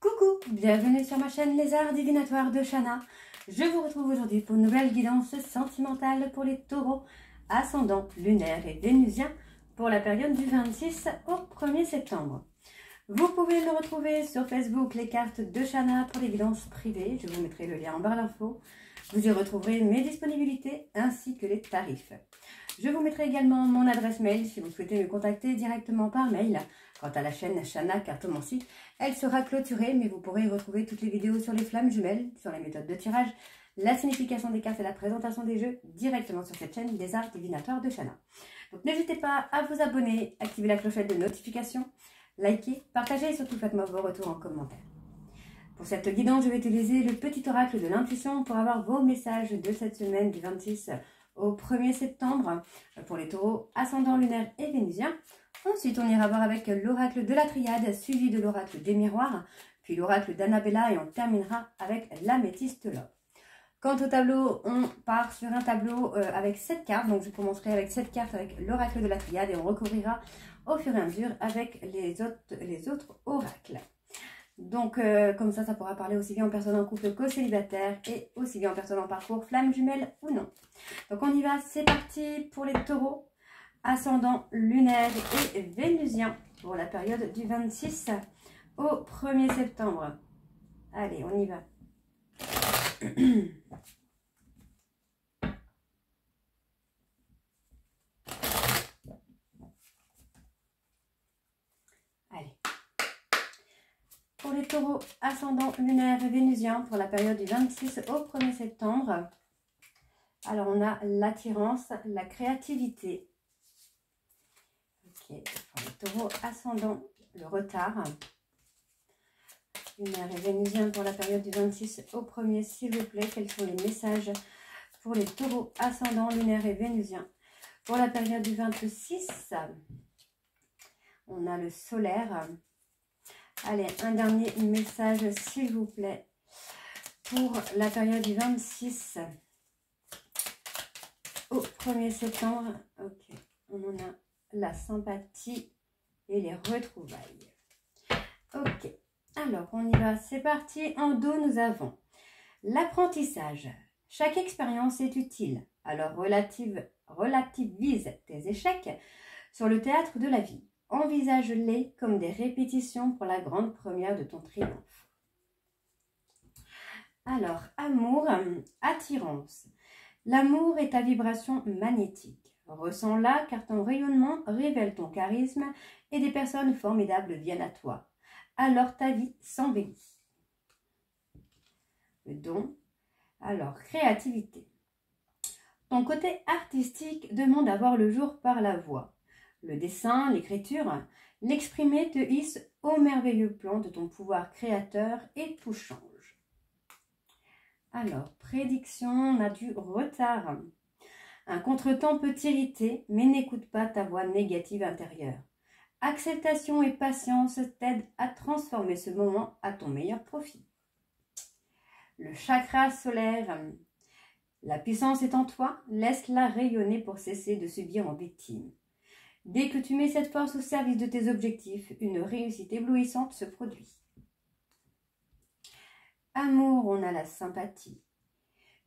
Coucou, bienvenue sur ma chaîne Les Arts Divinatoires de Shana. Je vous retrouve aujourd'hui pour une nouvelle guidance sentimentale pour les taureaux, ascendant lunaire et vénusien pour la période du 26 au 1er septembre. Vous pouvez me retrouver sur Facebook, les cartes de Shana pour les guidances privées. Je vous mettrai le lien en barre d'infos. Vous y retrouverez mes disponibilités ainsi que les tarifs. Je vous mettrai également mon adresse mail si vous souhaitez me contacter directement par mail. Quant à la chaîne Shana Cartomancie, elle sera clôturée, mais vous pourrez y retrouver toutes les vidéos sur les flammes jumelles, sur les méthodes de tirage, la signification des cartes et la présentation des jeux directement sur cette chaîne des Arts Divinatoires de Shana. Donc n'hésitez pas à vous abonner, activer la clochette de notification, liker, partager et surtout faites-moi vos retours en commentaire. Pour cette guidance, je vais utiliser le petit oracle de l'intuition pour avoir vos messages de cette semaine du 26 au 1er septembre pour les taureaux ascendant lunaire et vénusien. Ensuite, on ira voir avec l'oracle de la triade, suivi de l'oracle des miroirs, puis l'oracle d'Annabella et on terminera avec l'améthyste love. Quant au tableau, on part sur un tableau avec 7 cartes. Donc, je commencerai avec 7 cartes avec l'oracle de la triade et on recouvrira au fur et à mesure avec les autres oracles. Donc, comme ça pourra parler aussi bien aux personnes en couple qu'aux célibataires et aussi bien aux personnes en parcours, flammes jumelles ou non. Donc, on y va, c'est parti pour les taureaux, ascendant lunaire et vénusien pour la période du 26 au 1er septembre. Allez, on y va. Allez. Pour les taureaux ascendant lunaire et vénusien pour la période du 26 au 1er septembre, alors on a l'attirance, la créativité. Ok, pour les taureaux ascendant, le retard. Lunaire et vénusien pour la période du 26 au 1er, s'il vous plaît. Quels sont les messages pour les taureaux ascendant lunaire et vénusien pour la période du 26? On a le solaire. Allez, un dernier message, s'il vous plaît, pour la période du 26 au 1er septembre. Ok, on en a la sympathie et les retrouvailles. Ok, alors on y va, c'est parti. En dos, nous avons l'apprentissage. Chaque expérience est utile, alors relativise tes échecs sur le théâtre de la vie. Envisage-les comme des répétitions pour la grande première de ton triomphe. Alors, amour, attirance. L'amour est ta vibration magnétique. Ressens-la car ton rayonnement révèle ton charisme et des personnes formidables viennent à toi. Alors ta vie s'embellit. Le don. Alors, créativité. Ton côté artistique demande à voir le jour par la voix. Le dessin, l'écriture, l'exprimer te hisse au merveilleux plan de ton pouvoir créateur et tout change. Alors, prédiction, on a du retard. Un contretemps peut t'irriter, mais n'écoute pas ta voix négative intérieure. Acceptation et patience t'aident à transformer ce moment à ton meilleur profit. Le chakra solaire. La puissance est en toi, laisse-la rayonner pour cesser de subir en victime. Dès que tu mets cette force au service de tes objectifs, une réussite éblouissante se produit. Amour, on a la sympathie.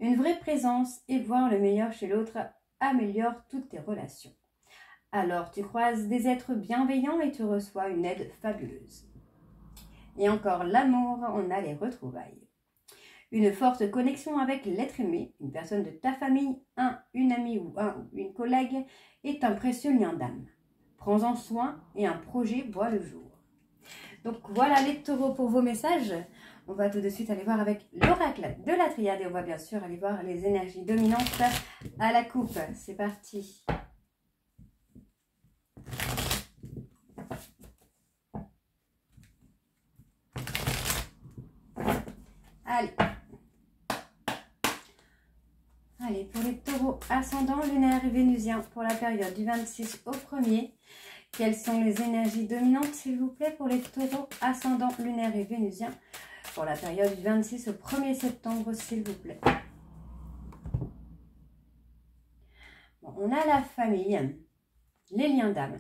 Une vraie présence et voir le meilleur chez l'autre améliore toutes tes relations. Alors tu croises des êtres bienveillants et tu reçois une aide fabuleuse. Et encore l'amour, on a les retrouvailles. Une forte connexion avec l'être aimé, une personne de ta famille, une amie ou une collègue est un précieux lien d'âme. Prends-en soin et un projet voit le jour. Donc voilà les taureaux pour vos messages. On va tout de suite aller voir avec l'oracle de la triade et on va bien sûr aller voir les énergies dominantes à la coupe. C'est parti. Allez. Allez, pour les taureaux ascendants, lunaire et vénusien pour la période du 26 au 1er, quelles sont les énergies dominantes, s'il vous plaît, pour les taureaux ascendants, lunaire et vénusien pour la période du 26 au 1er septembre, s'il vous plaît. Bon, on a la famille, les liens d'âme.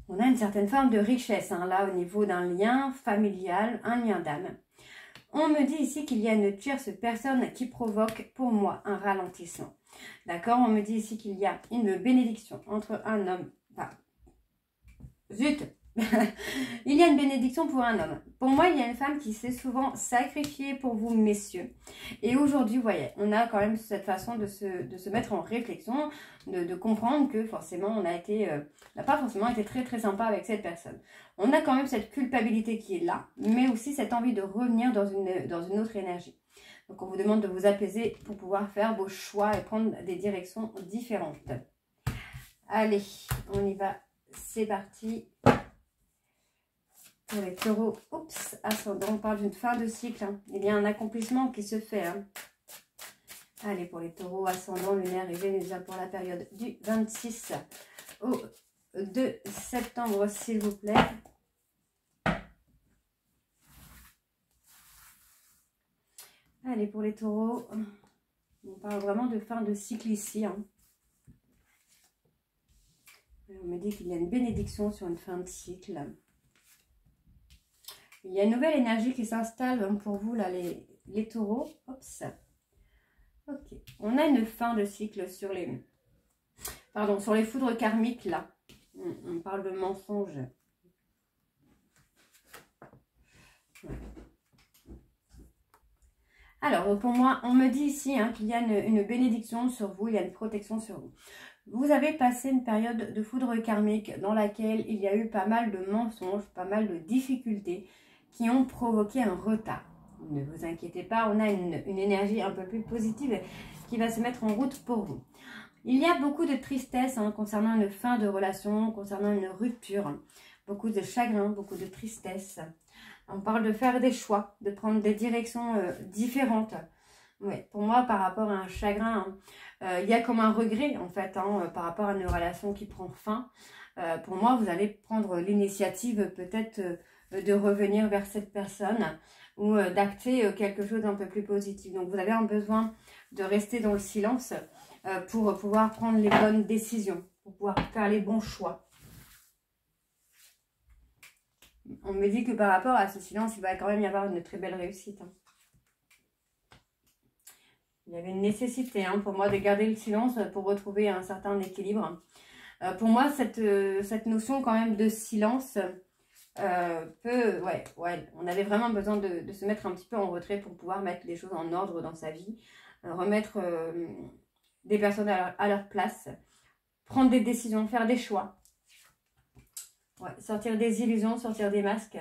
On a une certaine forme de richesse, hein, là, au niveau d'un lien familial, un lien d'âme. On me dit ici qu'il y a une tierce personne qui provoque pour moi un ralentissement. D'accord? On me dit ici qu'il y a une bénédiction entre un homme... Enfin, zut! Il y a une bénédiction pour un homme. Pour moi, il y a une femme qui s'est souvent sacrifiée pour vous, messieurs. Et aujourd'hui, vous voyez, on a quand même cette façon de se mettre en réflexion, de comprendre que forcément, on n'a pas forcément été très très sympa avec cette personne. On a quand même cette culpabilité qui est là, mais aussi cette envie de revenir dans une autre énergie. Donc, on vous demande de vous apaiser pour pouvoir faire vos choix et prendre des directions différentes. Allez, on y va. C'est parti. Pour les taureaux, oups, ascendant, on parle d'une fin de cycle. Hein. Il y a un accomplissement qui se fait. Hein. Allez, pour les taureaux, ascendant, lunaire et vénusien pour la période du 26 au 2 septembre, s'il vous plaît. Allez, pour les taureaux, on parle vraiment de fin de cycle ici. Hein. On me dit qu'il y a une bénédiction sur une fin de cycle. Il y a une nouvelle énergie qui s'installe pour vous, là, les taureaux. Oups. Ok. On a une fin de cycle sur les... Pardon, sur les foudres karmiques, là. On parle de mensonge. Alors, pour moi, on me dit ici hein, qu'il y a une bénédiction sur vous, il y a une protection sur vous. Vous avez passé une période de foudre karmique dans laquelle il y a eu pas mal de mensonges, pas mal de difficultés qui ont provoqué un retard. Ne vous inquiétez pas, on a une énergie un peu plus positive qui va se mettre en route pour vous. Il y a beaucoup de tristesse hein, concernant une fin de relation, concernant une rupture. Beaucoup de chagrin, beaucoup de tristesse. On parle de faire des choix, de prendre des directions différentes. Ouais, pour moi, par rapport à un chagrin, il y a comme un regret en fait, hein, par rapport à une relation qui prend fin. Pour moi, vous allez prendre l'initiative peut-être de revenir vers cette personne ou d'acter quelque chose d'un peu plus positif. Donc, vous avez un besoin de rester dans le silence pour pouvoir prendre les bonnes décisions, pour pouvoir faire les bons choix. On me dit que par rapport à ce silence, il va quand même y avoir une très belle réussite. Hein. Il y avait une nécessité hein, pour moi de garder le silence pour retrouver un certain équilibre. Pour moi, cette notion quand même de silence on avait vraiment besoin de se mettre un petit peu en retrait pour pouvoir mettre les choses en ordre dans sa vie, remettre des personnes à leur place, prendre des décisions, faire des choix. Ouais, sortir des illusions, sortir des masques.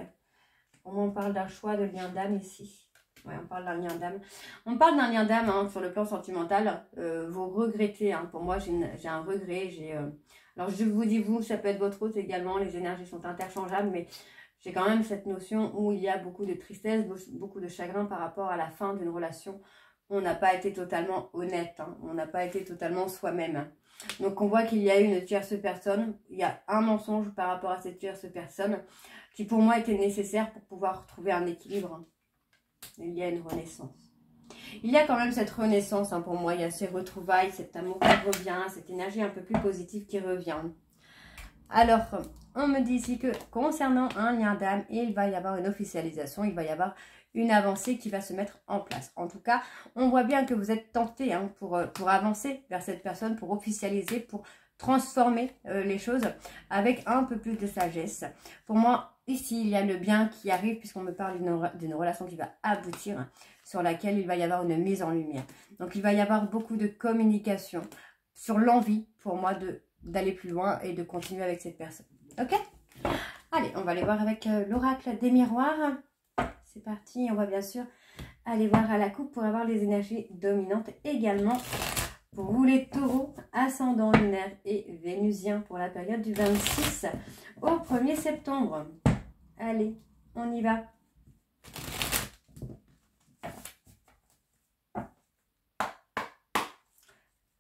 On parle d'un choix de lien d'âme ici. Ouais, on parle d'un lien d'âme. On parle d'un lien d'âme hein, sur le plan sentimental. Vous regrettez. Hein. Pour moi, j'ai un regret. Alors, je vous dis vous, ça peut être votre autre également. Les énergies sont interchangeables. Mais j'ai quand même cette notion où il y a beaucoup de tristesse, beaucoup de chagrin par rapport à la fin d'une relation. On n'a pas été totalement honnête. Hein. On n'a pas été totalement soi-même. Donc, on voit qu'il y a une tierce personne. Il y a un mensonge par rapport à cette tierce personne qui, pour moi, était nécessaire pour pouvoir trouver un équilibre. Il y a une renaissance. Il y a quand même cette renaissance. Hein, pour moi, il y a ces retrouvailles, cet amour qui revient, cette énergie un peu plus positive qui revient. Alors, on me dit ici que concernant un lien d'âme, il va y avoir une officialisation, il va y avoir une avancée qui va se mettre en place. En tout cas, on voit bien que vous êtes tenté hein, pour avancer vers cette personne, pour officialiser, pour transformer les choses avec un peu plus de sagesse. Pour moi, ici, il y a le bien qui arrive puisqu'on me parle d'une relation qui va aboutir, sur laquelle il va y avoir une mise en lumière. Donc, il va y avoir beaucoup de communication sur l'envie, pour moi, d'aller plus loin et de continuer avec cette personne. Ok? Allez, on va aller voir avec l'oracle des miroirs. C'est parti, on va bien sûr aller voir à la coupe pour avoir les énergies dominantes également. Pour vous les taureaux, ascendant lunaire et vénusien pour la période du 26 au 1er septembre. Allez, on y va.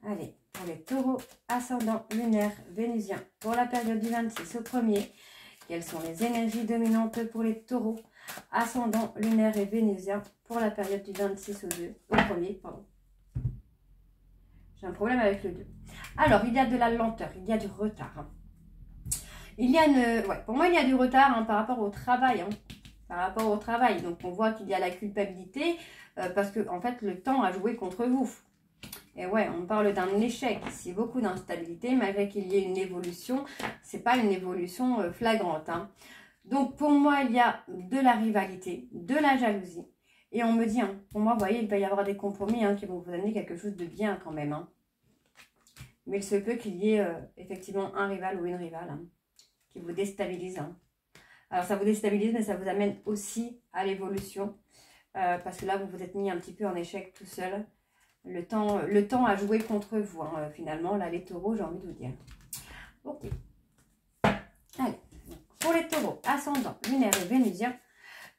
Allez, pour les taureaux, ascendant lunaire, vénusien pour la période du 26 au 1er. Quelles sont les énergies dominantes pour les taureaux, ascendant lunaire et vénusien pour la période du 26 au 1er, pardon. J'ai un problème avec le 2. Alors, il y a de la lenteur, il y a du retard. Il y a ouais, pour moi, il y a du retard hein, par rapport au travail. Hein, par rapport au travail. Donc, on voit qu'il y a la culpabilité parce que, en fait, le temps a joué contre vous. Et ouais, on parle d'un échec ici, beaucoup d'instabilité, malgré qu'il y ait une évolution. C'est pas une évolution flagrante. Hein. Donc, pour moi, il y a de la rivalité, de la jalousie. Et on me dit, hein, pour moi, vous voyez, il va y avoir des compromis hein, qui vont vous amener quelque chose de bien quand même. Hein. Mais il se peut qu'il y ait effectivement un rival ou une rivale hein, qui vous déstabilise. Hein. Alors, ça vous déstabilise, mais ça vous amène aussi à l'évolution. Parce que là, vous vous êtes mis un petit peu en échec tout seul. Le temps a joué contre vous, hein, finalement. Là, les taureaux, j'ai envie de vous dire. Ok. Allez. Pour les taureaux, ascendant, lunaire et vénusien,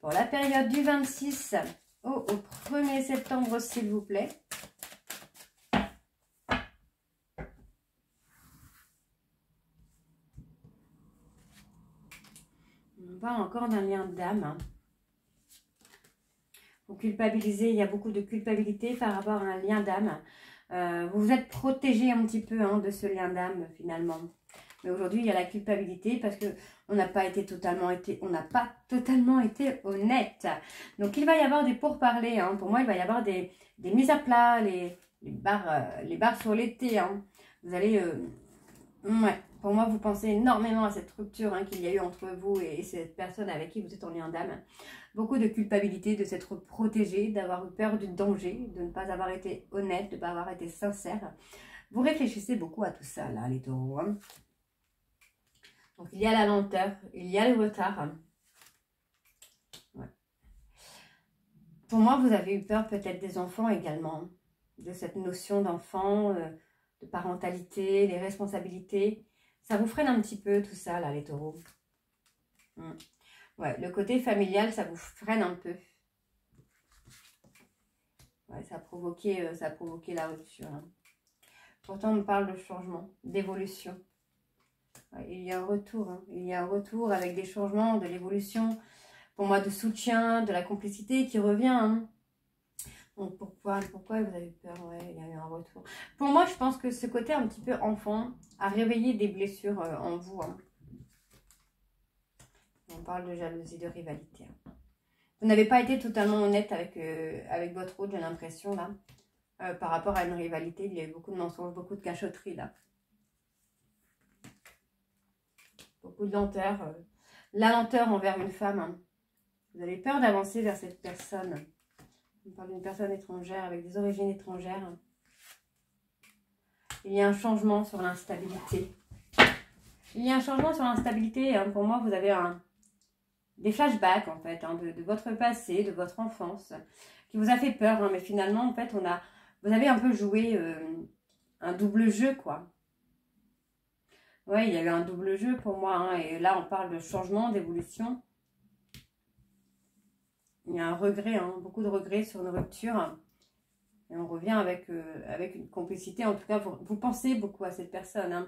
pour la période du 26 au 1er septembre, s'il vous plaît. On parle encore d'un lien d'âme. Hein. Vous culpabilisez, il y a beaucoup de culpabilité par rapport à un lien d'âme. Vous vous êtes protégé un petit peu hein, de ce lien d'âme finalement. Mais aujourd'hui, il y a la culpabilité parce que on n'a pas totalement été honnête. Donc, il va y avoir des pourparlers. Hein. Pour moi, il va y avoir des mises à plat, les barres sur les T. Hein. Vous allez... ouais. Pour moi, vous pensez énormément à cette rupture hein, qu'il y a eu entre vous et cette personne avec qui vous êtes en lien d'âme. Beaucoup de culpabilité, de s'être protégé, d'avoir eu peur du danger, de ne pas avoir été honnête, de ne pas avoir été sincère. Vous réfléchissez beaucoup à tout ça, là, les taureaux. Hein. Donc, il y a la lenteur, il y a le retard. Ouais. Pour moi, vous avez eu peur peut-être des enfants également, de cette notion d'enfant, de parentalité, les responsabilités. Ça vous freine un petit peu tout ça, là, les taureaux. Ouais, le côté familial, ça vous freine un peu. Ouais, ça a provoqué la rupture. Hein. Pourtant, on parle de changement, d'évolution. Ouais, il y a un retour. Hein. Il y a un retour avec des changements, de l'évolution. Pour moi, de soutien, de la complicité qui revient. Hein. Donc, pourquoi vous avez peur? Ouais, il y a eu un retour. Pour moi, je pense que ce côté un petit peu enfant a réveillé des blessures en vous. Hein. On parle de jalousie, de rivalité. Hein. Vous n'avez pas été totalement honnête avec votre autre, j'ai l'impression, là. Par rapport à une rivalité, il y a eu beaucoup de mensonges, beaucoup de cachotterie, là. Beaucoup de lenteur. La lenteur envers une femme. Hein. Vous avez peur d'avancer vers cette personne. On parle d'une personne étrangère, avec des origines étrangères. Il y a un changement sur l'instabilité. Il y a un changement sur l'instabilité. Hein. Pour moi, vous avez des flashbacks, en fait, hein, de votre passé, de votre enfance, qui vous a fait peur. Hein, mais finalement, en fait, vous avez un peu joué un double jeu, quoi. Ouais, il y a eu un double jeu pour moi. Hein, et là, on parle de changement, d'évolution. Il y a un regret, hein, beaucoup de regrets sur une rupture. Et on revient avec une complicité. En tout cas, vous pensez beaucoup à cette personne. Hein.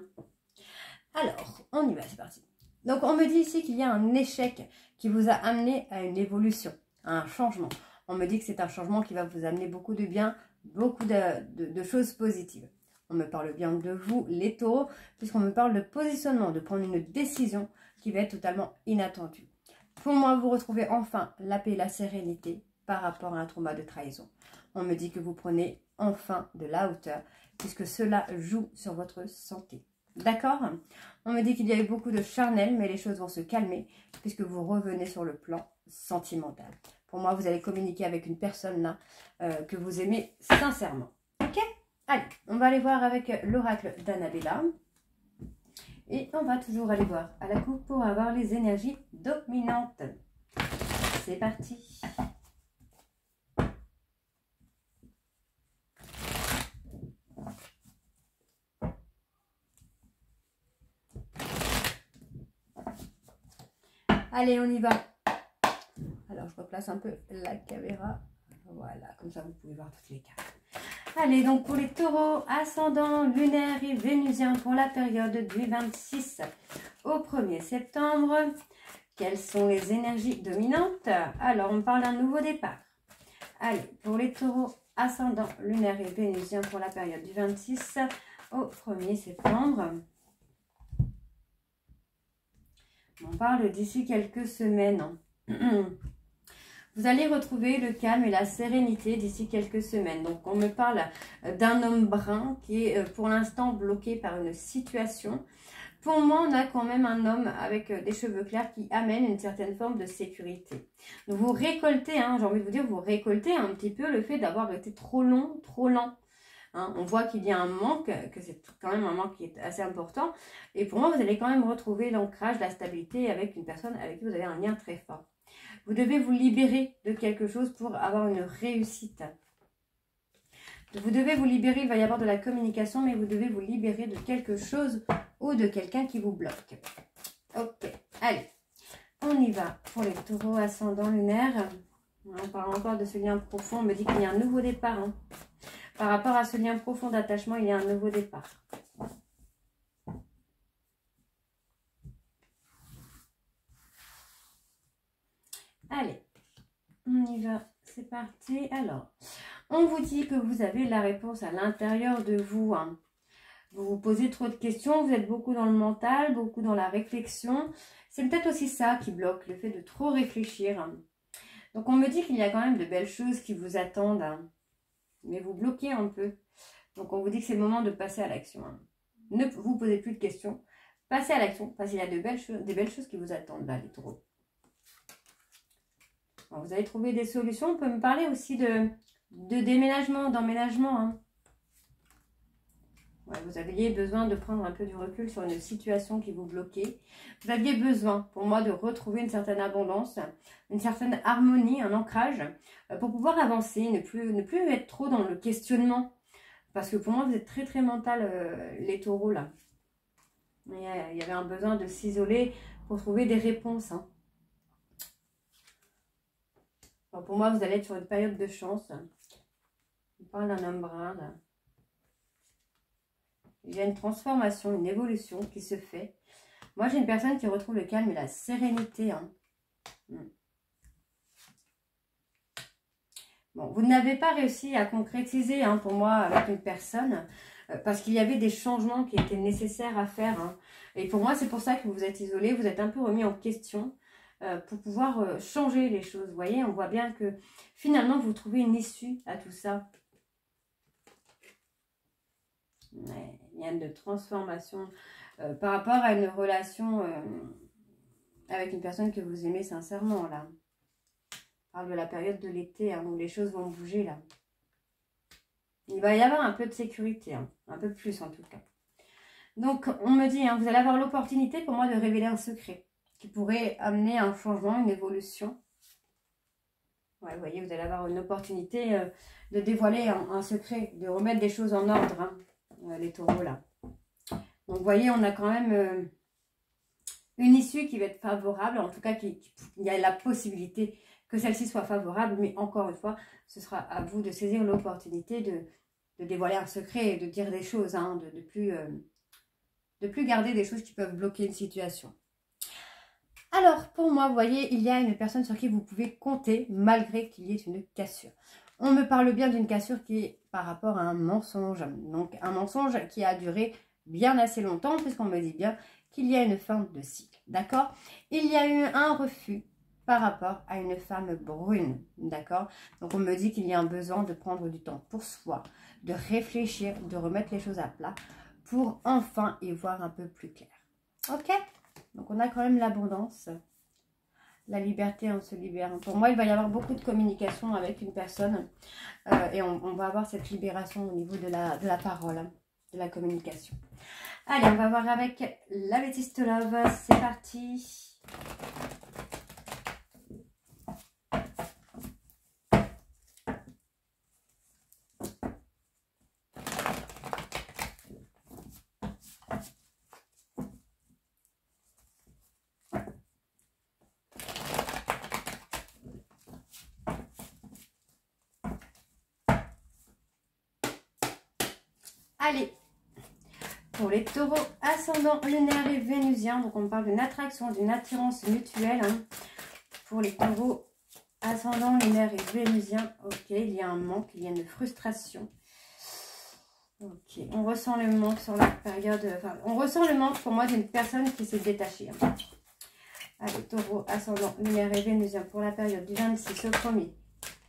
Alors, on y va, c'est parti. Donc, on me dit ici qu'il y a un échec qui vous a amené à une évolution, à un changement. On me dit que c'est un changement qui va vous amener beaucoup de bien, beaucoup de choses positives. On me parle bien de vous, les taureaux, puisqu'on me parle de positionnement, de prendre une décision qui va être totalement inattendue. Pour moi, vous retrouvez enfin la paix et la sérénité par rapport à un trauma de trahison. On me dit que vous prenez enfin de la hauteur, puisque cela joue sur votre santé. D'accord? On me dit qu'il y a eu beaucoup de charnel, mais les choses vont se calmer, puisque vous revenez sur le plan sentimental. Pour moi, vous allez communiquer avec une personne là que vous aimez sincèrement. Ok? Allez, on va aller voir avec l'oracle d'Annabella. Et on va toujours aller voir à la coupe pour avoir les énergies dominantes. C'est parti. Allez, on y va. Alors, je replace un peu la caméra. Voilà, comme ça, vous pouvez voir toutes les cartes. Allez, donc pour les taureaux, ascendant, lunaire et vénusien pour la période du 26 au 1er septembre. Quelles sont les énergies dominantes? Alors, on parle d'un nouveau départ. Allez, pour les taureaux, ascendant, lunaire et vénusien pour la période du 26 au 1er septembre. On parle d'ici quelques semaines. Vous allez retrouver le calme et la sérénité d'ici quelques semaines. Donc, on me parle d'un homme brun qui est pour l'instant bloqué par une situation. Pour moi, on a quand même un homme avec des cheveux clairs qui amène une certaine forme de sécurité. Donc, vous récoltez, hein, j'ai envie de vous dire, vous récoltez un petit peu le fait d'avoir été trop long, trop lent. Hein, on voit qu'il y a un manque, que c'est quand même un manque qui est assez important. Et pour moi, vous allez quand même retrouver l'ancrage, la stabilité avec une personne avec qui vous avez un lien très fort. Vous devez vous libérer de quelque chose pour avoir une réussite. Vous devez vous libérer, il va y avoir de la communication, mais vous devez vous libérer de quelque chose ou de quelqu'un qui vous bloque. Ok, allez, on y va pour les taureaux ascendant lunaire. On parle encore de ce lien profond, on me dit qu'il y a un nouveau départ. Hein. Par rapport à ce lien profond d'attachement, il y a un nouveau départ. Allez, on y va, c'est parti. Alors, on vous dit que vous avez la réponse à l'intérieur de vous. Hein. Vous vous posez trop de questions, vous êtes beaucoup dans le mental, beaucoup dans la réflexion. C'est peut-être aussi ça qui bloque, le fait de trop réfléchir. Hein. Donc, on me dit qu'il y a quand même de belles choses qui vous attendent, hein. Mais vous bloquez un peu. Donc, on vous dit que c'est le moment de passer à l'action. Hein. Ne vous posez plus de questions, passez à l'action, parce qu'il y a des belles choses qui vous attendent là, les taureaux. Alors, vous avez trouvé des solutions. On peut me parler aussi de déménagement, d'emménagement. Hein. Ouais, vous aviez besoin de prendre un peu du recul sur une situation qui vous bloquait. Vous aviez besoin, pour moi, de retrouver une certaine abondance, une certaine harmonie, un ancrage, pour pouvoir avancer, ne plus être trop dans le questionnement. Parce que pour moi, vous êtes très, très mental, les taureaux, là. Il y avait un besoin de s'isoler pour trouver des réponses. Hein. Alors pour moi, vous allez être sur une période de chance. On parle d'un homme brun, là. Il y a une transformation, une évolution qui se fait. Moi, j'ai une personne qui retrouve le calme et la sérénité. Hein. Bon, vous n'avez pas réussi à concrétiser, hein, pour moi, avec une personne, parce qu'il y avait des changements qui étaient nécessaires à faire. Hein. Et pour moi, c'est pour ça que vous vous êtes isolé, vous êtes un peu remis en question pour pouvoir changer les choses. Vous voyez, on voit bien que finalement, vous trouvez une issue à tout ça. Ouais, il y a une transformation par rapport à une relation avec une personne que vous aimez sincèrement, là. On parle de la période de l'été, hein, où les choses vont bouger, là. Il va y avoir un peu de sécurité, hein, un peu plus en tout cas. Donc, on me dit, hein, vous allez avoir l'opportunité pour moi de révéler un secret qui pourrait amener un changement, une évolution. Ouais, vous voyez, vous allez avoir une opportunité de dévoiler un secret, de remettre des choses en ordre, hein. Les taureaux là. Donc vous voyez, on a quand même une issue qui va être favorable, en tout cas il y a la possibilité que celle-ci soit favorable, mais encore une fois, ce sera à vous de saisir l'opportunité de dévoiler un secret et de dire des choses, hein, de plus garder des choses qui peuvent bloquer une situation. Alors pour moi, vous voyez, il y a une personne sur qui vous pouvez compter malgré qu'il y ait une cassure. On me parle bien d'une cassure qui est par rapport à un mensonge. Donc, un mensonge qui a duré bien assez longtemps, puisqu'on me dit bien qu'il y a une fin de cycle. D'accord? Il y a eu un refus par rapport à une femme brune. D'accord? Donc, on me dit qu'il y a un besoin de prendre du temps pour soi, de réfléchir, de remettre les choses à plat pour enfin y voir un peu plus clair. Ok? Donc, on a quand même l'abondance. La liberté, on se libère. Pour moi, il va y avoir beaucoup de communication avec une personne et on va avoir cette libération au niveau de la parole, hein, de la communication. Allez, on va voir avec l'améthyste love. C'est parti. Allez, pour les taureaux ascendant lunaire et vénusien, donc on parle d'une attraction, d'une attirance mutuelle. Hein. Pour les taureaux ascendant lunaire et vénusien, ok, il y a un manque, il y a une frustration. Ok, on ressent le manque sur la période, enfin, on ressent le manque pour moi d'une personne qui s'est détachée. Hein. Allez, taureau, ascendant, lunaire et vénusien pour la période du 26 au 1er.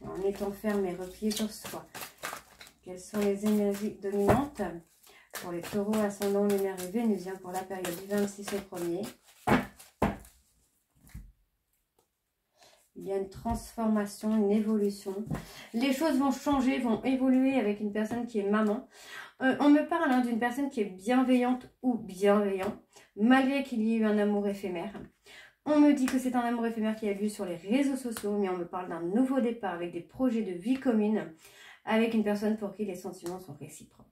En étant fermé, replié sur soi. Quelles sont les énergies dominantes pour les taureaux, ascendant, lunaire et vénusien pour la période du 26 au 1er? Il y a une transformation, une évolution. Les choses vont changer, vont évoluer avec une personne qui est maman. On me parle d'une personne qui est bienveillante ou bienveillant, malgré qu'il y ait eu un amour éphémère. On me dit que c'est un amour éphémère qui a lieu sur les réseaux sociaux, mais on me parle d'un nouveau départ avec des projets de vie commune, avec une personne pour qui les sentiments sont réciproques.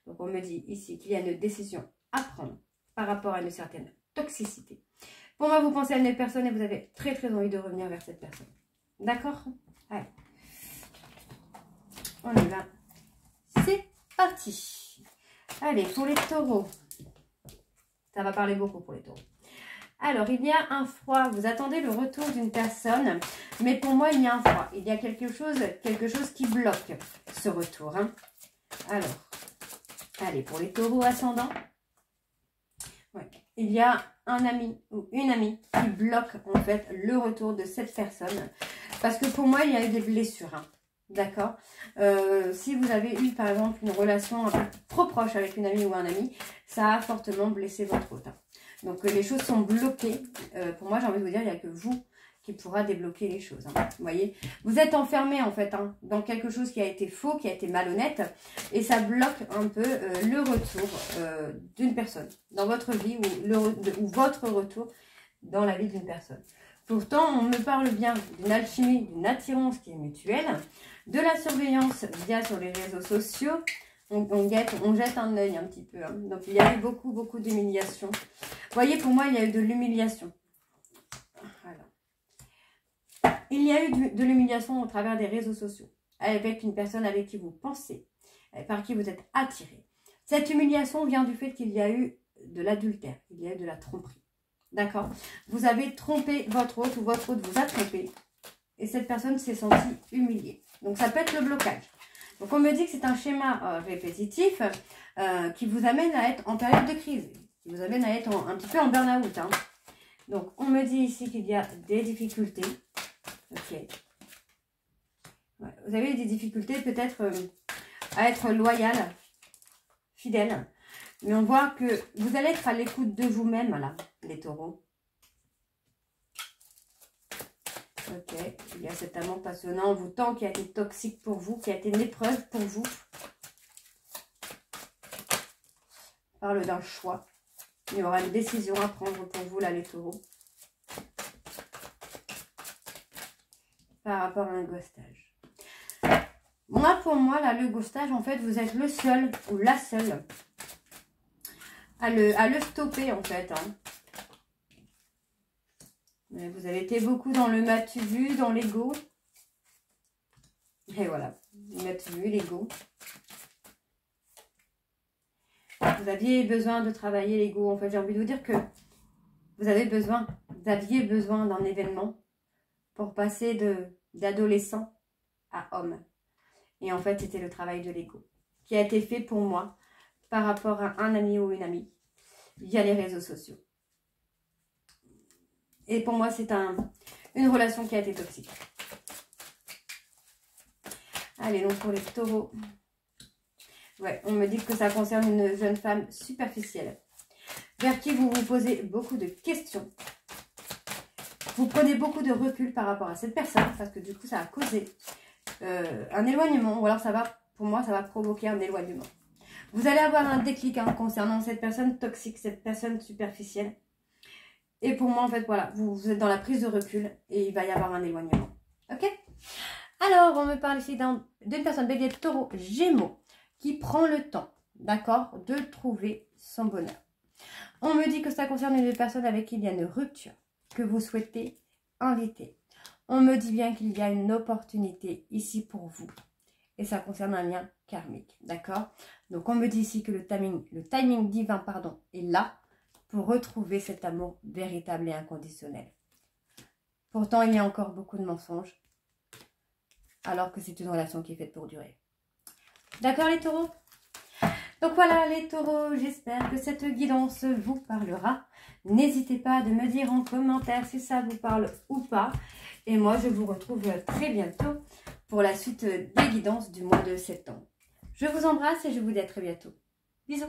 Donc on me dit ici qu'il y a une décision à prendre par rapport à une certaine toxicité. Pour moi, vous pensez à une personne et vous avez très très envie de revenir vers cette personne. D'accord? Allez. On y va. C'est parti. Allez, pour les taureaux. Ça va parler beaucoup pour les taureaux. Alors, il y a un froid. Vous attendez le retour d'une personne. Mais pour moi, il y a un froid. Il y a quelque chose qui bloque ce retour. Hein. Alors, allez, pour les taureaux ascendants. Ouais. Il y a un ami ou une amie qui bloque en fait le retour de cette personne. Parce que pour moi, il y a eu des blessures. Hein. D'accord. Si vous avez eu par exemple une relation un peu trop proche avec une amie ou un ami, ça a fortement blessé votre hôte. Hein. Donc les choses sont bloquées. Pour moi, j'ai envie de vous dire, il n'y a que vous qui pourra débloquer les choses. Hein. Vous voyez, vous êtes enfermé en fait hein, dans quelque chose qui a été faux, qui a été malhonnête, et ça bloque un peu le retour d'une personne dans votre vie ou votre retour dans la vie d'une personne. Pourtant, on me parle bien d'une alchimie, d'une attirance qui est mutuelle, de la surveillance via sur les réseaux sociaux. On jette un œil un petit peu. Hein. Donc, il y a eu beaucoup d'humiliation. Vous voyez, pour moi, il y a eu de l'humiliation. Il y a eu de l'humiliation au travers des réseaux sociaux, avec une personne avec qui vous pensez, par qui vous êtes attiré. Cette humiliation vient du fait qu'il y a eu de l'adultère, il y a eu de la tromperie. D'accord? Vous avez trompé votre hôte ou votre hôte vous a trompé et cette personne s'est sentie humiliée. Donc ça peut être le blocage. Donc on me dit que c'est un schéma répétitif qui vous amène à être en période de crise, qui vous amène à être un petit peu en burn-out. Hein. Donc on me dit ici qu'il y a des difficultés. Ok. Ouais, vous avez des difficultés peut-être à être loyal, fidèle. Mais on voit que vous allez être à l'écoute de vous-même, là, les taureaux. Ok. Il y a cet amour passionnant en vous tant qui a été toxique pour vous, qui a été une épreuve pour vous. On parle d'un choix. Il y aura une décision à prendre pour vous, là, les taureaux. Par rapport à un ghostage. Moi, pour moi, là, le ghostage, en fait, vous êtes le seul ou la seule à le stopper, en fait. Hein. Mais vous avez été beaucoup dans le m'as-tu vu, dans l'ego. Et voilà, m'as-tu vu, l'ego. Vous aviez besoin de travailler l'ego. En fait, j'ai envie de vous dire que vous aviez besoin d'un événement pour passer d'adolescent à homme. Et en fait, c'était le travail de l'ego qui a été fait pour moi par rapport à un ami ou une amie via les réseaux sociaux. Et pour moi, c'est une relation qui a été toxique. Allez, donc pour les taureaux. Ouais, on me dit que ça concerne une jeune femme superficielle vers qui vous vous posez beaucoup de questions. Vous prenez beaucoup de recul par rapport à cette personne parce que du coup, ça a causé un éloignement. Ou alors, pour moi, ça va provoquer un éloignement. Vous allez avoir un déclic hein, concernant cette personne toxique, cette personne superficielle. Et pour moi, en fait, voilà, vous êtes dans la prise de recul et il va y avoir un éloignement. Ok? Alors, on me parle ici d'une personne bélier, taureau, gémeaux, qui prend le temps, d'accord, de trouver son bonheur. On me dit que ça concerne une personne avec qui il y a une rupture que vous souhaitez inviter. On me dit bien qu'il y a une opportunité ici pour vous. Et ça concerne un lien karmique, d'accord? Donc, on me dit ici que le timing divin, pardon, est là pour retrouver cet amour véritable et inconditionnel. Pourtant, il y a encore beaucoup de mensonges, alors que c'est une relation qui est faite pour durer. D'accord, les taureaux? Donc voilà les taureaux, j'espère que cette guidance vous parlera. N'hésitez pas de me dire en commentaire si ça vous parle ou pas. Et moi, je vous retrouve très bientôt pour la suite des guidances du mois de septembre. Je vous embrasse et je vous dis à très bientôt. Bisous.